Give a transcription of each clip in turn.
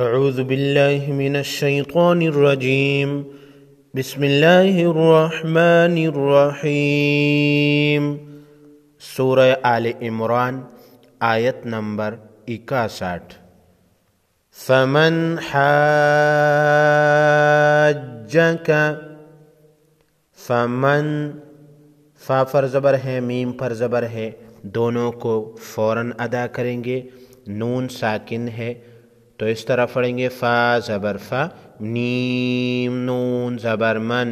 اعوذ باللہ من الشیطان الرجیم بسم اللہ الرحمن الرحیم۔ سورہ آل عمران آیت نمبر 61۔ فمن حاجک، فمن فا پر زبر ہے، میم پر زبر ہے، دونوں کو فوراً ادا کریں گے۔ نون ساکن ہے تو اس طرح پڑھیں گے، فا زبر فا، نیم نون زبر من،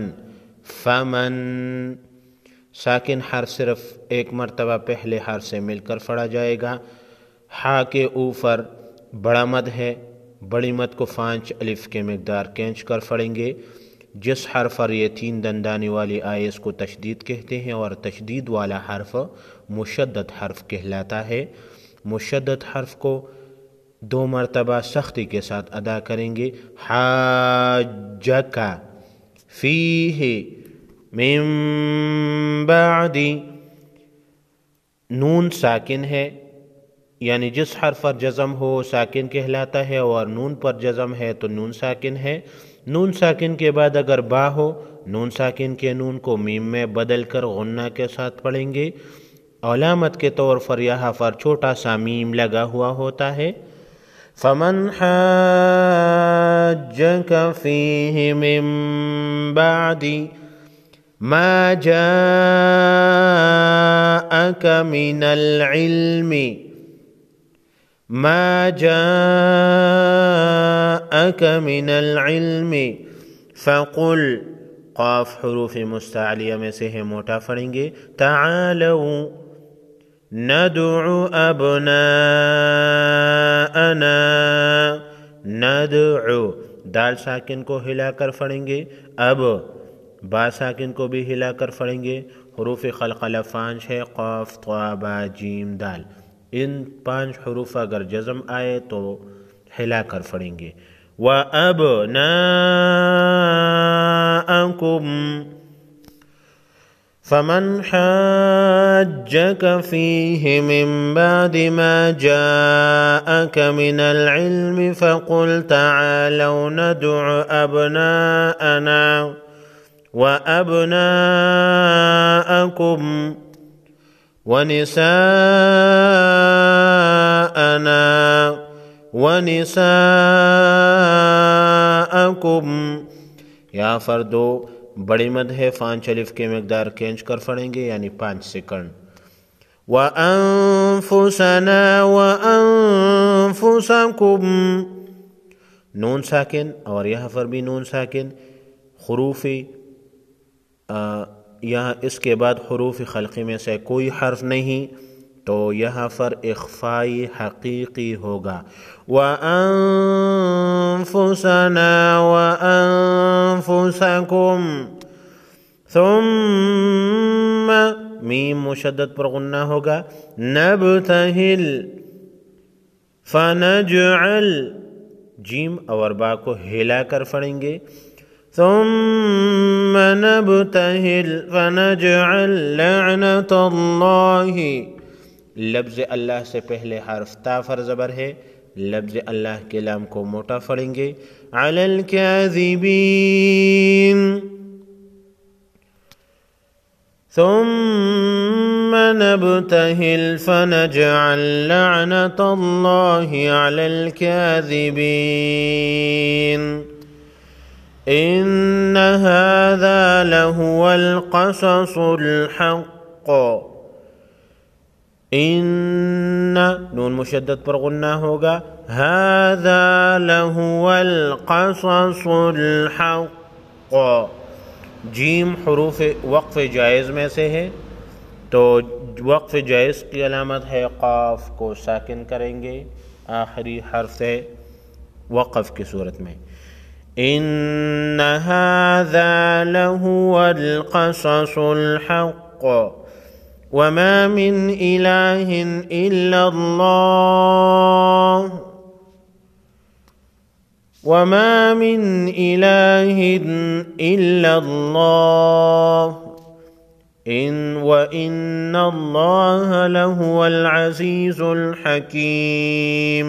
فمن۔ ساکن حرف صرف ایک مرتبہ پہلے حرف سے مل کر پڑھا جائے گا۔ ہا کے اوپر بڑا مد ہے، بڑی مد کو 5 الف کے مقدار کھینچ کر پڑھیں گے۔ جس حرف پر یہ 3 دندانی والی آئے اس کو تشدید کہتے ہیں، اور تشدید والا حرف مشدد حرف کہلاتا ہے۔ مشدد حرف کو 2 مرتبہ سختی کے ساتھ ادا کریں گے۔ حاجک فیہ من بعد، نون ساکن ہے، یعنی جس حرف پر جزم ہو ساکن کہلاتا ہے، اور نون پر جزم ہے تو نون ساکن ہے۔ نون ساکن کے بعد اگر با ہو، نون ساکن کے نون کو میم میں بدل کر غنہ کے ساتھ پڑھیں گے۔ علامت کے طور پر یہاں پر چھوٹا سا میم لگا ہوا ہوتا ہے۔ فمن حاجک فیہ من بعد ما جاءک من العلم، ما جاءک من العلم فقل، قاف حروف مستعلیہ میں سے ہے، موٹا پڑھیں گے، تعالوا ندعو ابناءنا، ندعو، دال ساکن کو ہلا کر پڑھیں گے، اب با ساکن کو بھی ہلا کر پڑھیں گے۔ حروف قلقلہ 5 ہے، قاف طا با جیم دال، ان 5 حروف اگر جزم آئے تو ہلا کر پڑھیں گے۔ وَأَبْنَاءَكُمْ، فمن حاجك فيه من بعد ما جاءك من العلم فقل تعالوا ندع أبناءنا وأبناءكم ونساءنا ونساءكم، یا فردو بڑی مد ہے، 5 الف کے مقدار کھینچ کر پڑھیں گے، یعنی 5 سیکنڈ۔ وَأَنفُسَنَا وَأَنفُسَكُمْ، نون ساکن، اور یہاں پر بھی نون ساکن۔ حروف یہاں اس کے بعد حروف خلقی میں سے کوئی حرف نہیں تو یہاں پر اخفائی حقیقی ہوگا۔ وَأَنفُسَنَا وَأَنفُسَكُمْ، ثم میم مشدد پر غنہ ہوگا، نبتہل فنجعل، جیم اور با کو ہلا کر پڑھیں گے، ثم نبتہل فنجعل لعنت اللہ، لفظ اللہ سے پہلے حرف تا پر زبر ہے، لفظ اللہ کے لام کو موٹا پڑھیں گے، علی الکاذبین، ثم نبتہل فنجعل لعنت اللہ علی الکاذبین، ان هذا لهو القصص الحق، ان نون مشدد پر غنہ ہوگا، هذا لهو القصص الحق، جیم حروف وقف جائز میں سے ہے تو وقف جائز کی علامت ہے، قاف کو ساکن کریں گے آخری حرف سے وقف کی صورت میں۔ ان هذا لهو القصص الحق وما من إله إلا الله، وما من إله إلا الله، وإن الله لهو العزيز الحكيم،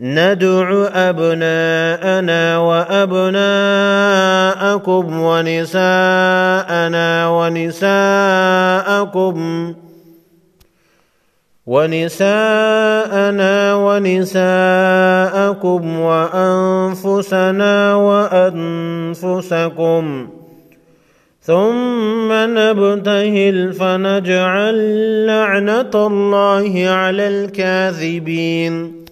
ندعو أبناءنا وأبناءكم ونساءنا ونساءكم وأنفسنا وأنفسكم ثم نبتهل فنجعل لعنة الله على الكاذبين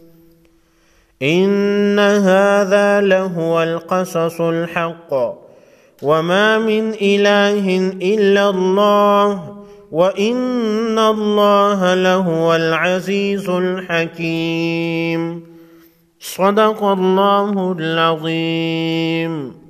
إن هذا لهو القصص الحق وما من إله إلا الله وإن الله لهو العزيز الحكيم. صدق الله العظيم.